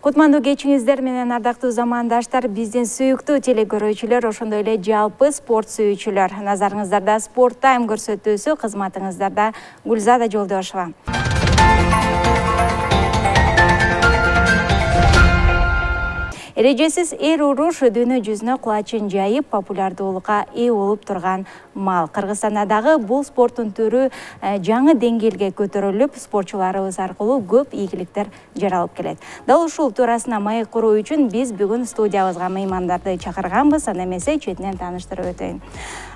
Кутмандуу кечиңиздер менен ардактуу замандаштар, биздин сүйүктүү телекөрүүчүлөр, ошондой эле жалпы спорт сүйүүчүлөр. Назарыңыздарда Спорт Тайм көрсөтүүсү, кызматыңыздарда Гүлзада Жолдошева. Эрежесиз эр уруш дүйнө жүзүнө кулачын жайып, популярдуулукка ээ болуп турган мал. Кыргызстанда дагы бул спорттун түрү жаңы деңгээлге көтөрүлүп, спортчуларыбыз аркылуу көп ийгиликтер жаралып келет. Дал ушул туурасына маек куруу үчүн биз бүгүн студиябызга меймандарды чакырганбыз, аны эмесе четинен тааныштырып өтөйүн.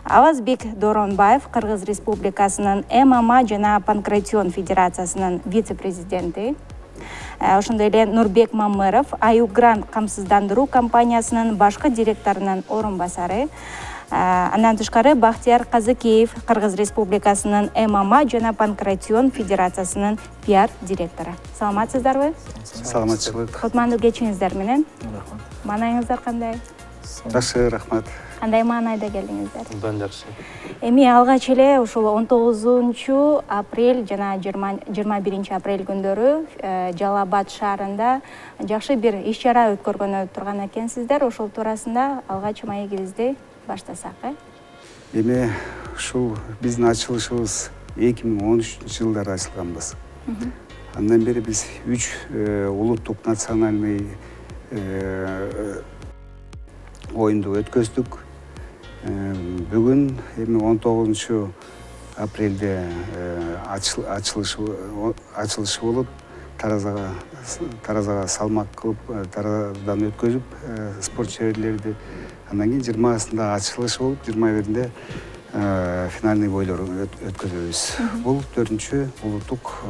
Авазбек Доронбаев, Кыргыз Республикасынын ММА жана Панкратион Федерациясынын вице-президенти. Ошондой эле Нурбек Мамыров, Аюгрант камсыздандыруу компаниясынын башкы директорунун орун басары. Андан тышкары Бактияр Казыкеев, Кыргыз Республикасынын ММА жана Панкратион Федерациясынын пиар директору. Саламатсыздарбы? Саламатчылык. Кутмандуу кечиңиздер менен. Рахмат. Маанайыңыздар кандай? Жакшы, рахмат. Кандай маанайда келдиңиздер? Абдан жакшы. Эми алгач эле ушул 19 апрель жана 21 апрель күндөрү Жалал Абад шаарында жакшы бир иш-чара өткөргөнү турган экенсиздер. Ошол туурасында алгач маегибизди баштасак, Эми ушул биздин ачылышыбыз 2013-жылдары ачылганбыз. Андан бери биз 3 улуттук национальный оюнду өткөздүк. Бүгүн эми 19 апрелде ачылышы болуп, таразага салмак кылып, таразадан өткөзүп спорт шеберлерди. Андан кийин 20-сында ачылышы болуп, 21-inde финальный бойлор өткөзөбүз. Бул 4-чү улуттук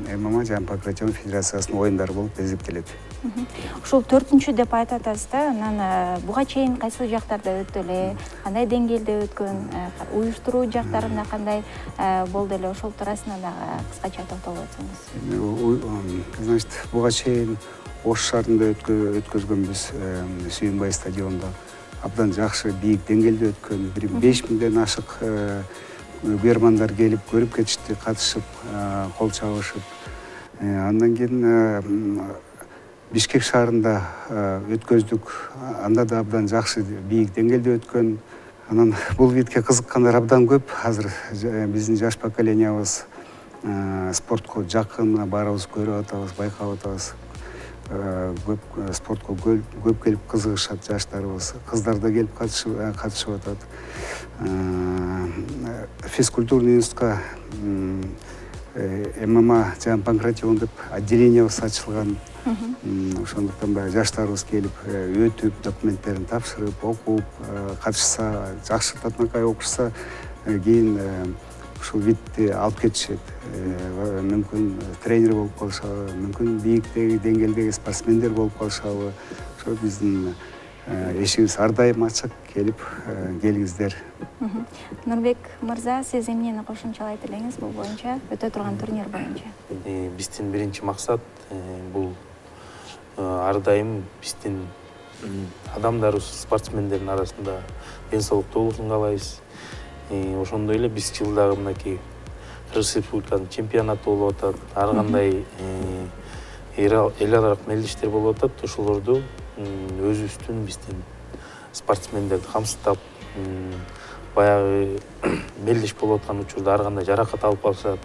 ММА жана Панкратион Федерациясынын оюндары болуп эсептелет. Ушул 4-чү деп айтып атасыз да, анан буга чейин кайсы жактарда өттү эле, кандай деңгээлде өткөн, уюштуруу жактарында кандай болду эле, ошол туурасына дагы кыскача токтолуп өтсөңүз. Значит, буга чейин Ош шаарында өткөзгөнбүз, Сүйүнбай стадионунда. Абдан жакшы бийик деңгээлде өткөн, 5000ден ашык көрөрмандар келип, көрүп кетишти, катышып, кол чабышып. Андан кийин Бишкек шаарында өткөздүк. Анда да абдан жакшы бийик деңгээлде өткөн. Анан бул видке кызыккандар абдан көп. Азыр биздин жаш поколениябыз спортко жакын, баарыбыз көрүп атабыз, байкап атабыз. Спортко көп келип кызыгышат жаштарыбыз. Кыздар да келип катышып атат. Физкультурный институтка ММА жана Панкратион деп отделениябыз ачылган. Ошондуктан да жаштарыбыз келип, өтүп, документтерин тапшырып, окуп, катышса, жакшы татынакай окушса, кийин ушул видти алып кетишет. Мүмкүн тренер болуп калышабы, мүмкүн бийиктеги деңгээлдеги спортсмендер болуп калышабы. Ошо биздин эшигибиз ар дайым ачык, келип келиңиздер. Нурбек мырза, сиз эмнени кошумчалай элеңиз бул боюнча, өтө турган турнир боюнча? Биздин биринчи максат бул ар дайым биздин адамдарыбыз, спортсмендердин арасында ден соолуктуулугун каалайбыз. Ошондой эле биз жылдагы мынакей Кыргыз Республикасынын чемпионаты болуп атат, ар кандай эл аралык мелдештер болуп атат. Ошолорду өзүбүздүн биздин спортсмендерди камсыздап, баягы мелдеш болуп аткан учурда ар кандай жаракат алып калышат,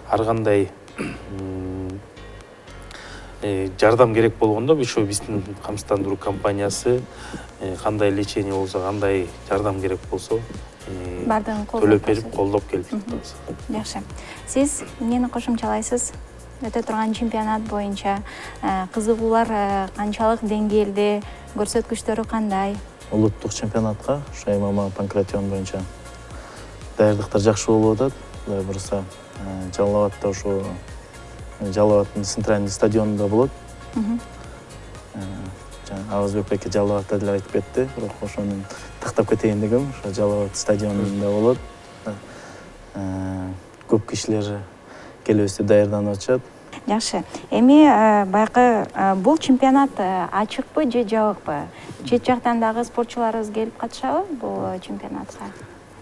ар кандай жардам керек болгондо ошо биздин камсыздандыруу компаниясы кандай лечение болсо, кандай жардам керек болсо төлөп берип, колдоп келип жатабыз. Жакшы. Сиз эмнени кошумчалайсыз? Өтө турган чемпионат боюнча кызыгуулар канчалык деңгээлде, көрсөткүчтөрү кандай? Улуттук чемпионатка ошо ММА Панкратион боюнча даярдыктар жакшы болуп атат. Кудай буюрса, Жалал Абадта ошо Жалал Абадтын центральный стадионунда болот. Авазбек байке Жалал Абадта деле айтып кетти, бирок ошону тактап кетейин дегем. Ошо Жалал Абад стадионунда болот. Көп кишилер келебиз деп даярданып атышат. Жакшы. Эми байкы бул чемпионат ачыкпы же жабыкпы? Чет жактан дагы спортчуларыбыз келип катышабы бул чемпионатка?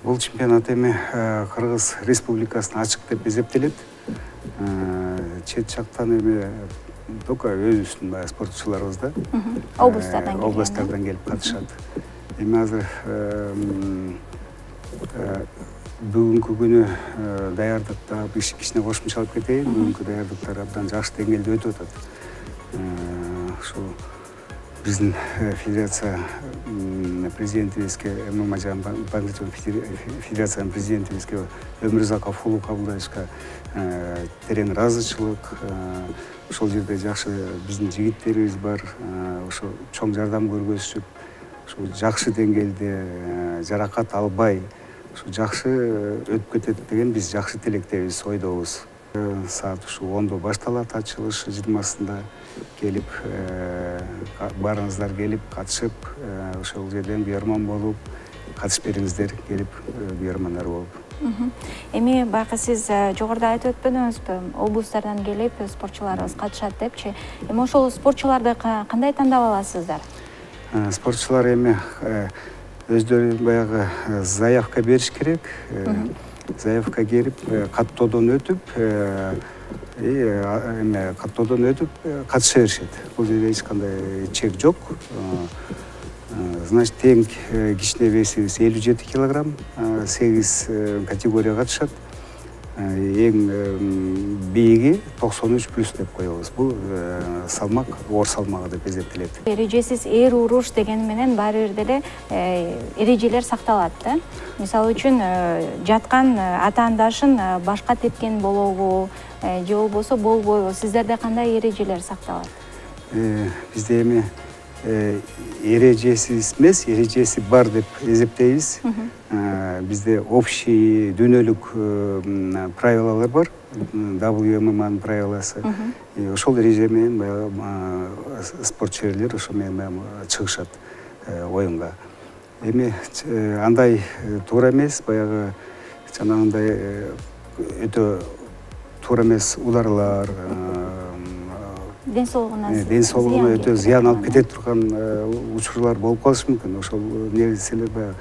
Бул чемпионат эми Кыргыз Республикасына ачык деп эсептелет. Чет жактан эми только өзүбүздүн баягы спортчуларыбыз да. Областтардан келип катышат. Эми азыр бүгүнкү күнү даярдыкта кичине кошумча алып кетейин. Бүгүнкү даярдыктар абдан жакшы деңгээлде өтүп атат. Ушул биздин федерация президентибизге, ММА жагы панкратион федерациянын президентибизге Өмүрзаков уулу кабылдашка терең ыраазычылык. Ошол жерде жакшы биздин жигиттерибиз бар. Ошо чоң жардам көргөзүшүп, ушул жакшы деңгээлде жаракат албай, ушу жакшы өтүп кетет деген биз жакшы тилектебиз, ойдобуз. Саат ушу 10-до башталат, ачылыш 20-сында келип, барыңыздар келип катышып, ошол жерден буярман болуп, катышып бериңиздер, келип буярмандар болуп. Эми байкы сиз жогоруда айтып өтпөдүңүзбү, облустардан келип спортчуларыбыз катышат депчи. Эми ошол спортчуларды кандай тандап аласыздар? Спортчулар эми өздөрү баягы заявка бериш керек. Заявка келип, каттоодон өтүп, каттоодон өтүп катыша беришет. Бул жерде эч кандай чек жок. Значит, тең кичине весибиз 57 килограмм, 8 категория катышат. Эң бийиги 93+ деп коебуз. Бул салмак, оор салмагы деп эсептелет. Эрежесиз эр уруш деген менен баары бир деле эрежелер сакталат да. Мисалы үчүн жаткан атаандашын башка тепкен болобу, же болбосо болбойбу? Сиздерде кандай эрежелер сакталат? Бизде эми эрежесиз эмес, эрежеси бар деп эсептейбиз. Бизде общий дүйнөлүк правилалар бар, WMMA'нын правиласы. Ошол эреже менен баягы спортчулар ошо менен чыгышат оюнга. Эми андай туура эмес, баягы жанагындай өтө туура эмес ударлар, ден соолугуна өтө зыян алып кете турган учурлар болуп калышы мүмкүн. Ошол нерселер баягы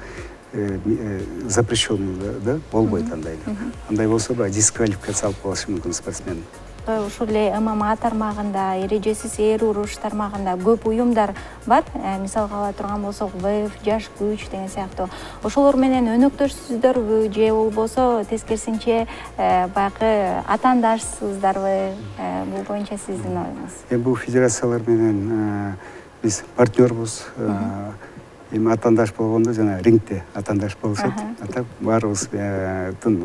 запрещенный да, болбойт андай. Андай болсо баягы дисквалификация алып калышы мүмкүн спортсмен. Ушул эле ММА тармагында, эрежесиз эр уруш тармагында көп уюмдар бар. Мисалга ала турган болсок, ВФ, Жаш күч деген сыяктуу. Ошолор менен өнөктөшсүздөрбү же болбосо тескерисинче баягы атаандашсыздарбы? Бул боюнча сиздин оюңуз. Бул федерациялар менен биз партнербуз. Эми атаандаш болгондо жана рингте атаандаш болушат. Атап баарыбыздын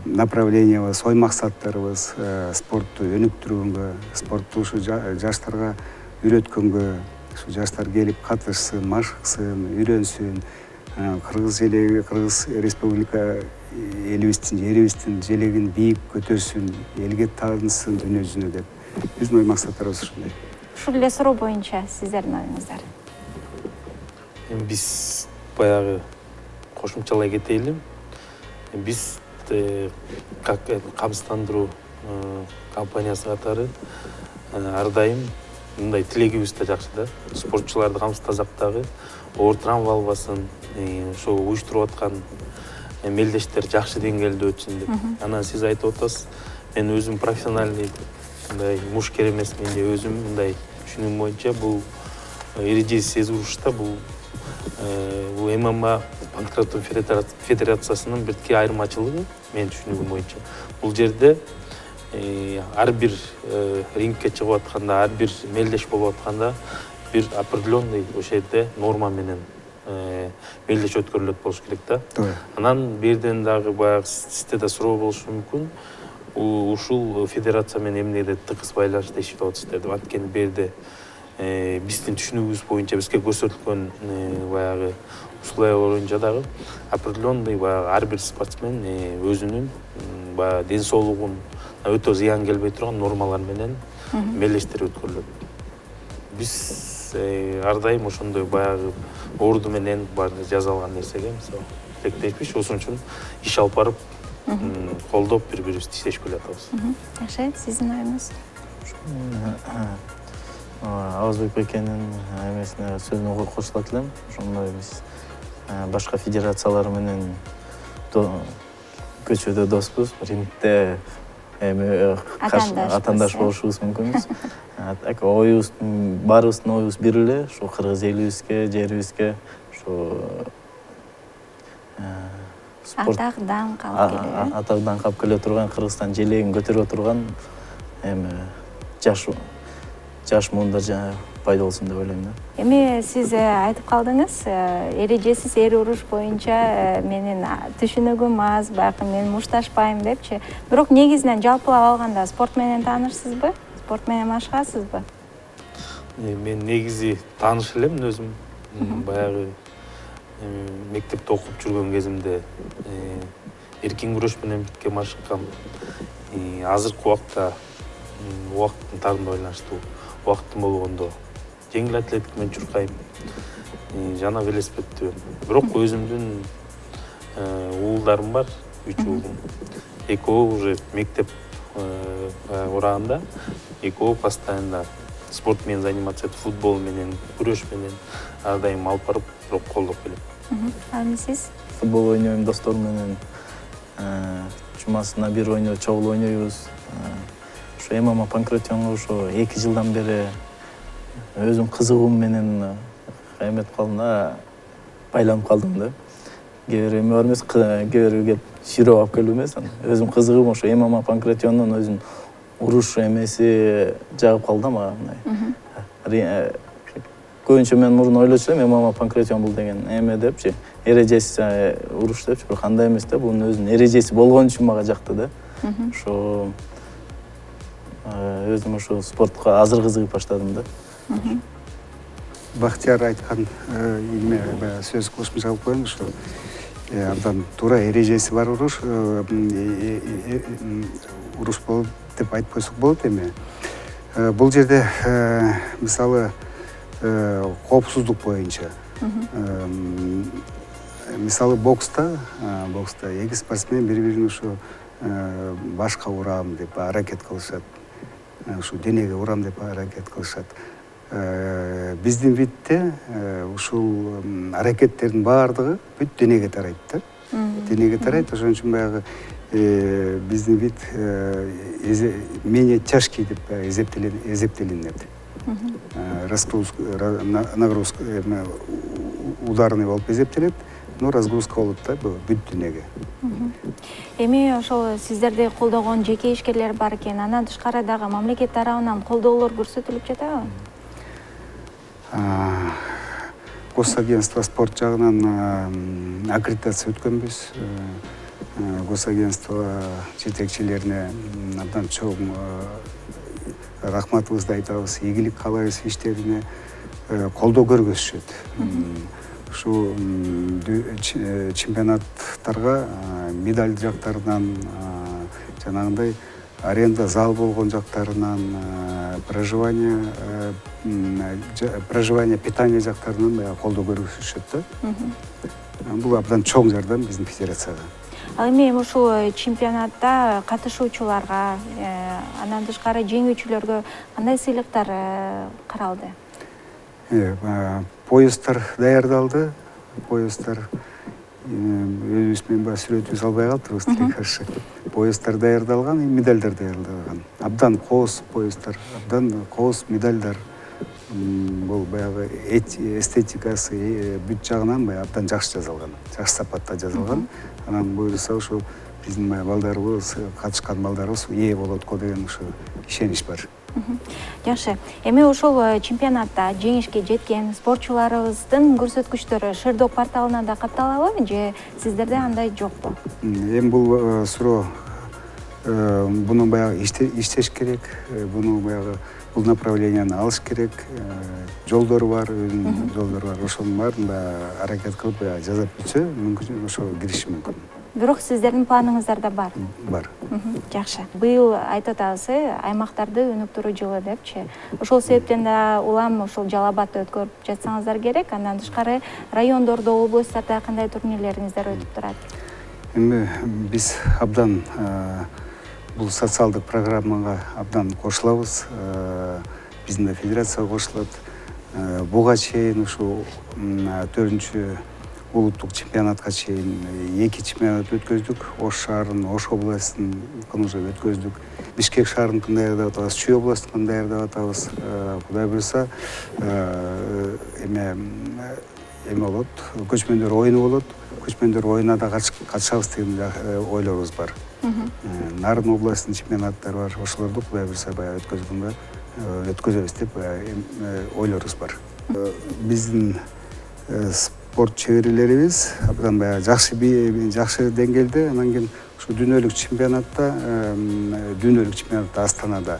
направлениябыз, ой максаттарыбыз спортту өнүктүргөнгө, спортту ушу жаштарга үйрөткөнгө, ушу жаштар келип катышсын, машыксын, үйрөнсүн, Кыргыз желеги, Кыргыз Республика элибиздин, жерибиздин желегин бийик көтөрсүн, элге таанылсын дүйнө жүзүнө деп. Биздин ой максаттарыбыз ушундай. Ушул эле суроо боюнча сиздердин оюңуздар. Биз баягы кошумчалай кетели. Биз как камсыздандыруу компаниясы катары ар дайым мындай тилегибиз да жакшы да. Спортчуларды камсыздасак дагы оор травма албасын, ошол уюштуруп аткан мелдештер жакшы деңгээлде өтсүн деп. Анан сиз айтып атасыз, мен өзүм профессиональный мындай мушкер эмесмин деп өзүм мындай түшүнүгүм боюнча бул эрежесиз урушта бул ММА панкратион федерациясынын бирки айырмачылыгы менин түшүнүгүм боюнча. Бул жерде ар бир рингке чыгып атканда, ар бир мелдеш болуп атканда бир определенный ошол жерде норма менен мелдеш өткөрүлөт болуш керек да. Анан берден дагы баягы сизде да суроо болушу мүмкүн. Ушул федерация менен эмнеде тыгыз байланышта иштеп атасыздар деп. Анткени берде биздин түшүнүгүбүз боюнча бизге көрсөтүлгөн баягы условия боюнча дагы определенный баягы ар бир спортсмен өзүнүн баягы ден соолугун өтө зыян келбей турган нормалар менен мелдештер өткөрүлөт. Биз ар дайым ошондой баягы орду менен жазалган нерсеге мисалы тилектешпиш, ошон үчүн иш алып барып колдоп бири-бирибизди иштешип келатабыз. Жакшы, сиздин оюңуз? Абазбек Бекенин эмесине сөзүнө кошулат элем. Ошондой биз башка федерациялар менен көчөдө доспуз. Рингде эми атаандаш болушубуз мүмкүнбүз. Оюбуздун баарыбыздын оюбуз бир эле, ушу кыргыз элибизге, жерибизге ушу атак даңк алып келип. Атак даңк алып келе турган, Кыргызстан желегин көтөрө турган эми жаш муундар пайда болсун деп ойлойм да. Эми сиз айтып калдыңыз, эрежесиз эр уруш боюнча менин түшүнүгүм аз, бакым мен мушташпайм депчи. Бирок негизинен жалпылап алганда спорт менен таанышсызбы? Спорт менен машыгасызбы? Мен негизи тааныш элем өзүм. Баягы мектепте окуп жүргөн кезимде эркин күрөш менен бирге машыккам. Азыркы убакта убакыттын тарында байланыштуу убактым болгондо жеңил атлетика менен чуркайм, жана велосипедтебин. Бирок өзүмдүн уулдарым бар, 3 уулум. Экөө уже мектеп урагында, экөө постоянно спорт менен заниматься этип, футбол менен, күрөш менен ар дайым алып барып, бирок колдоп келем. А эми сиз? Футбол ойнойм досторум менен, жумасына бир чогул ойнойбуз. Ушу ММА Панкратионго ушу 2 жылдан бери өзүм кызыгуум менен эметип калдым да, байланып калдым да. Кээ бир эме бар эмес, кээ бир кеп ширөө алып келип эмес, өзүм кызыгуум ошо ММА Панкратиондон өзүнүн уруш эмеси жагып калды мага мындай. Көбүнчө мен мурун ойлочу элем, ММА Панкратион бул деген эме депчи, эрежеси уруш депчи, бирок андай эмес да, бунун өзүнүн эрежеси болгон үчүн мага жакты да. Ошо өзүм ошо спортко азыр кызыгып баштадым да. Бактияр айткан эме сөз кошумча кылып коеюн, ушу абдан туура эрежеси бар уруш болот деп айтпасак болот эми. Бул жерде мисалы коопсуздук боюнча, мисалы бокста эки спортсмен бири-бирин ушу башка урам деп аракет кылышат, ушу денеге урам деп аракет кылышат. Биздин видте ушул аракеттердин баардыгы бүт денеге тарайт да. Денеге тарайт, ошон үчүн баягы биздин вид менее тяжкий деп эсептелинет. Нагрузка ударный болуп эсептелет, но разгрузка болот да бүт денеге. Эми ошол сиздерди колдогон жеке ишкерлер бар экен, андан тышкары дагы мамлекет тарабынан колдоолор көрсөтүлүп жатабы? Госагентство спорт жагынан аккредитация өткөнбүз. Госагентство жетекчилерине абдан чоң рахматыбызды айтабыз, ийгилик каалайбыз иштерине, колдоо көргөзүшөт. Ушу чемпионаттарга медаль жактарынан, жанагындай аренда зал болгон жактарынан, проживание, питание жактарынан колдоо көргөзүшөт да. Бул абдан чоң жардам биздин федерацияга. Ал эми ушул чемпионатта катышуучуларга, андан тышкары жеңүүчүлөргө кандай сыйлыктар каралды? Поезддар даярдалды. Поезддар өзүбүз менен сүрөтүбүз албай калыптырбыз тилекке каршы. Поезддар даярдалган, медальдар даярдалган. Абдан кооз поезддар, абдан кооз медальдар. Бул баягы эстетикасы бүт жагынан абдан жакшы жазылган, жакшы сапатта жазылган. Анан буюрса ушул биздин балдарыбыз, катышкан балдарыбыз ээ болот го деген ушу ишенич бар. Жакшы. Эми ошол чемпионатта жеңишке жеткен спортчуларыбыздын көрсөткүчтөрү Шердок порталына да катталабы же сиздерде андай жокпу? Эми бул суроо буну баягы иштеш керек, буну баягы бул направленияны алыш керек, жолдору бар, жолдору бар. Ошонун баарын аракет кылып жазып бүтсө, мүмкүн ошого кириши мүмкүн. Бирок сиздердин планыңыздарда бар? Бар. Жакшы. Быйыл айтып атабыз, аймактарды өнүктүрүү жылы депчи. Ошол себептен да улам ушул Жалал Абадта өткөрүп жатсаңыздар керек. Андан тышкары райондордо, областтарда кандай турнирлериңиздер өтүп турат? Эми биз абдан бул социалдык программага абдан кошулабыз. Биздин да федерация кошулат. Буга чейин ушу 4 улуттук чемпионатка чейин 2 чемпионат өткөздүк. Ош шаарын, Ош областын уже өткөздүк. Бишкек шаарыныкын даярдап атабыз, Чүй областыныкын даярдап атабыз. Кудай буюрса, эме болот, көчмөндөр оюну болот. Көчмөндөр оюнуна да катышабыз деген ойлорубуз бар. Нарын областынын чемпионаттары бар. Ошолорду кудай буюрса баягы өткөзөбүз деп ойлорубуз бар. Биздин спорт чеберлерибиз абдан баягы жакшы деңгээлде. Анан кийин ушу дүйнөлүк чемпионатта Астанада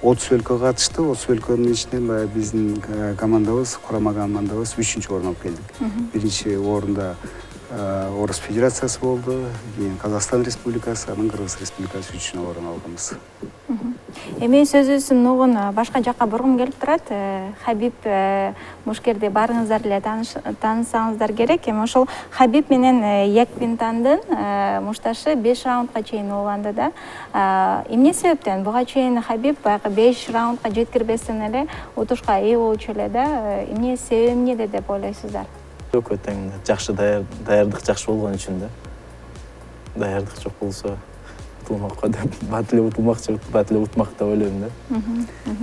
30 өлкө катышты. 30 өлкөнүн ичинен баягы биздин командабыз, курама командабыз 3-чү орун алып келдик. Биринчи орунда Орус Федерациясы болду, кийин Казакстан Республикасы, анан Кыргыз Республикасы 3-чү орун алганбыз. Эми сөзүбүздүн угун башка жакка бургум келип турат. Хабиб Мушкерди барыңыздар эле таанысаңыздар керек. Эми ошол Хабиб менен Якпинтандын мушташы 5 раундга чейин болгонду да. Эмне себептен буга чейин Хабиб баягы 5 раундга жеткирбестен эле утушка ээ болчу эле да? Эмне себеби эмнеде деп ойлойсуздар? Жок, өтөң жакшы даярдык жакшы болгон үчүн да. Даярдык жок болсо утулмакка деп, бат эле утулмакчы, бат эле утмак деп ойлойм да.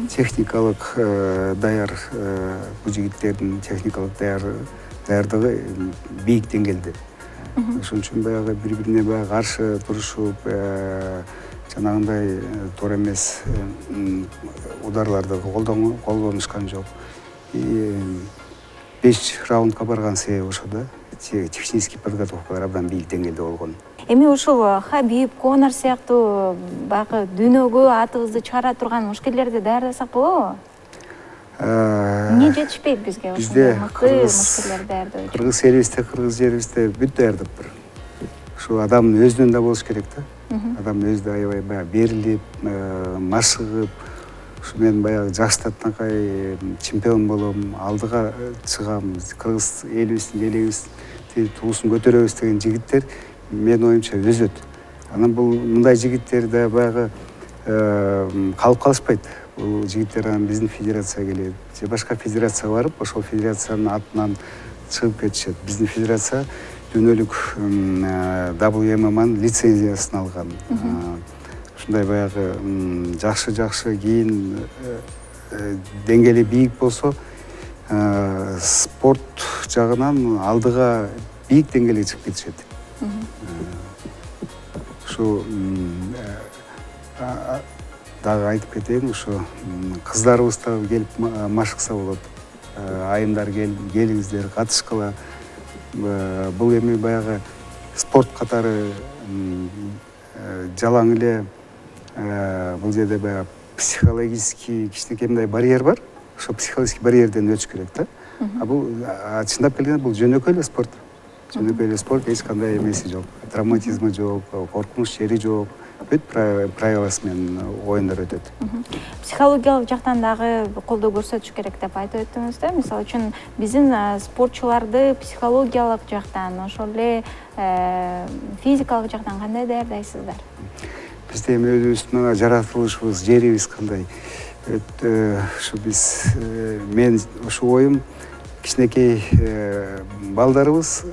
Техникалык даяр, бул жигиттердин техникалык даярдыгы бийик деңгээлде. Ошон үчүн баягы бири-бирине баягы каршы турушуп, жанагындай туура эмес ударларды колдонушкан жок. 5 раундга барган себеби ошо да. Технический подготовкалар абдан бийик деңгээлде болгон. Эми ушул Хабиб, Конор сыяктуу баягы дүйнөгө атыбызды чыгара турган мушкерлерди даярдасак болобу? Эмне жетишпейт бизге ошондой мыкты мушкерлерди даярдоо? Кыргыз элибизде, кыргыз жерибизде бүт даярдап бар. Ушу адамдын өзүнөн да болуш керек да. Адам өзү аябай баягы берилип, машыгып, ушу мен баягы жаштатынакай чемпион болом, алдыга чыгам, кыргыз элибиздин желегибизди туусун көтөрөбүз деген жигиттер менин оюмча өзөт. Анан бул мындай жигиттер да баягы калып калышпайт. Бул жигиттер анан биздин федерацияга келет, же башка федерацияга барып, ошол федерациянын атынан чыгып кетишет. Биздин федерация дүйнөлүк WMMAнын лицензиясын алган. Ушундай баягы жакшы кийин деңгээли бийик болсо, спорт жагынан алдыга бийик деңгээлге чыгып кетишет. Ушу дагы айтып кетейин, ушу кыздарыбыз дагы келип машыкса болот. Айымдар келиңиздер, катышкыла. Бул эми баягы спорт катары жалаң эле бул жерде баягы психологический кичинекей мындай барьер бар. Ошо психологический барьерден өтүш керек да. Бул чындап келгенде бул жөнөкөй эле спорт. Жөнөкөй эле спорт, эч кандай эмеси жок. Травматизми жок, коркунуч жери жок. Бүт правиласы менен оюндар өтөт. Психологиялык жактан дагы колдоо көрсөтүш керек деп айтып өттүңүз да. Мисалы үчүн биздин спортчуларды психологиялык жактан, ошол эле физикалык жактан кандай даярдайсыздар? Бизде эми өзүбүздүн жаратылышыбыз, жерибиз кандай. Ушу биз мен ушу оюм кичинекей балдарыбыз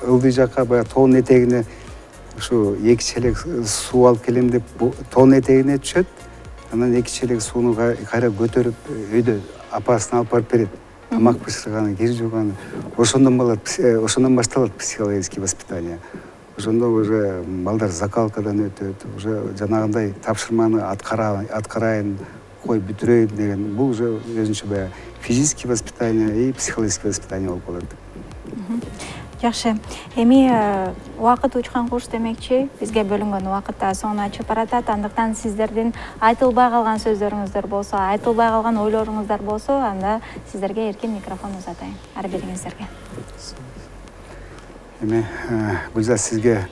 ылдый жакка баягы тоонун этегине ушу 2 челек суу алып келем деп тоонун этегине түшөт. Анан 2 челек сууну кайра көтөрүп өйдө апасына алып барып берет. Тамак бышырганы, кир жууганы. Ошондон башталат психологический воспитание. Ошондо уже балдар закалкадан өтөт, уже жанагындай тапшырманы аткарайын, кой бүтүрөйүн деген. Бул уже өзүнчө баягы физический воспитание и психологический воспитание болуп калат. Жакшы. Эми убакыт учкан куш демекчи, бизге бөлүнгөн убакыт да соңуна чыгып баратат. Андыктан сиздердин айтылбай калган сөздөрүңүздөр болсо, айтылбай калган ойлоруңуздар болсо, анда сиздерге эркин микрофон узатайын. Ар бириңиздерге. Эми Гүлзат, сизге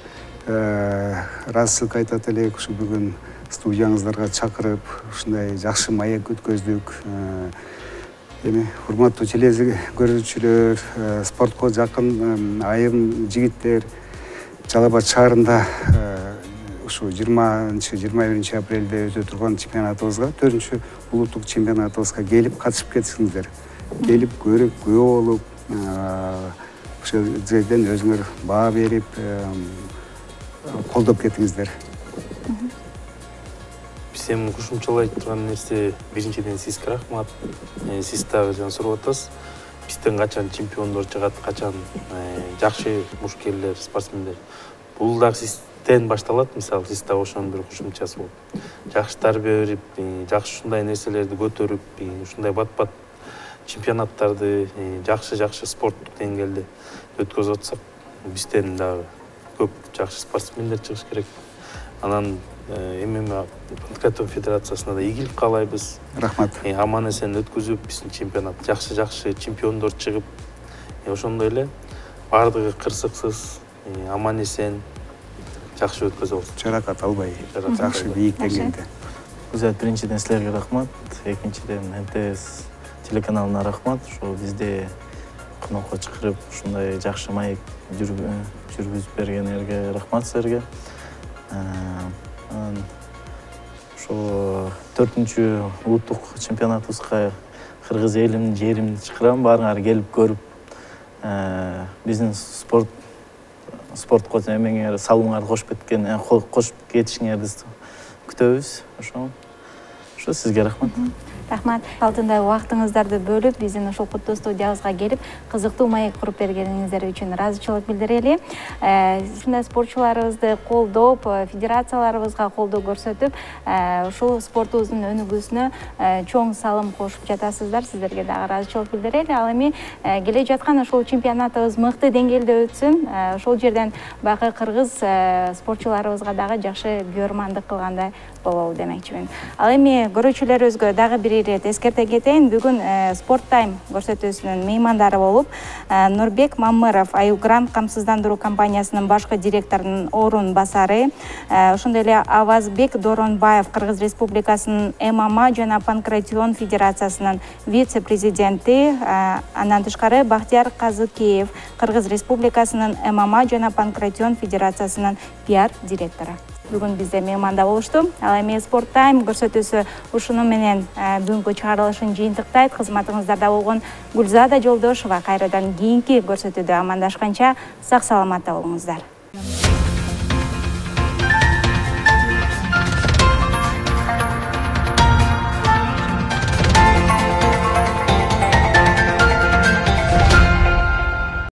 ыраазычылык айтат элек, ушу бүгүн студияңыздарга чакырып, ушундай жакшы маек өткөздүк. Эми урматтуу көрүүчүлөр, спортко жакын айым жигиттер, Жалал Абад шаарында ушу 20-21 апрелде өтө турган чемпионатыбызга, 4-чү улуттук чемпионатыбызга келип катышып кетсиңиздер. Келип көрүп, күбө болуп, ошол жерден өзүңөр баа берип колдоп кетиңиздер. Биз эми кошумчалай турган нерсе биринчиден сизге рахмат. Сиз дагы жана сурап атасыз. Бизден качан чемпиондор чыгат, качан жакшы мушкерлер, спортсмендер. Бул дагы сизден башталат, мисалы сиз дагы ошонун бир кошумчасы болуп. Жакшы тарбия берип, жакшы ушундай нерселерди көтөрүп, ушундай бат-бат чемпионаттарды жакшы спорттук деңгээлде өткөзүп атсак, бизден дагы көп жакшы спортсмендер чыгыш керек. Анан ММА Панкратион федерациясына да ийгилик каалайбыз. Рахмат. Аман эсен өткөзүп, биздин чемпионат жакшы чемпиондор чыгып, ошондой эле баардыгы кырсыксыз, аман эсен жакшы өткөзөбүз. Жаракат албай, жакшы бийик деңгээлде. Гүзат, биринчиден силерге рахмат, экинчиден МТС телеканалына рахмат. Ошо бизди конокко чакырып, ушундай жакшы маек жүргүзүп бергениңерге рахмат силерге. Ошо 4-чү улуттук чемпионатыбызга кыргыз элин, жеримди чакырам, баарыңар келип көрүп, биздин спортко эмеңер салымыңарды кошуп кетишиңерди күтөбүз. Ошо сизге рахмат. Рахмат. Алтындай убактыңыздарды бөлүп, биздин ушул куттуу студиябызга келип, кызыктуу маек куруп бергениңиздер үчүн ыраазычылык билдирели. Ушундай спортчуларыбызды колдоп, федерацияларыбызга колдоо көрсөтүп, ушул спортубуздун өнүгүүсүнө чоң салым кошуп жатасыздар. Сиздерге дагы ыраазычылык билдирели. Ал эми келе жаткан ушул чемпионатыбыз мыкты деңгээлде өтсүн. Ошол жерден бакы кыргыз спортчуларыбызга дагы жакшы бүйөрмандык кылгандай болобу демекчимин. Ал эми көрүүчүлөрүбүзгө дагы бир ирет эскерте кетейин. Бүгүн Sport Time көрсөтүүсүнүн меймандары болуп, Нурбек Мамыров, Аюгрант камсыздандыруу компаниясынын башкы директорунун орун басары, ошондой эле Авазбек Доронбаев, Кыргыз Республикасынын ММА жана Панкратион федерациясынын вице-президенти, андан тышкары Бактияр Казыкеев, Кыргыз Республикасынын ММА жана Панкратион федерациясынын пиар директору. Бүгүн бизде мейманда болушту. Ал эми Sport Time көрсөтүүсү ушуну менен бүгүнкү чыгарылышын жыйынтыктайт. Кызматыңыздарда болгон Гүлзада Жолдошова кайрадан кийинки көрсөтүүдө амандашканча сак саламатта болуңуздар.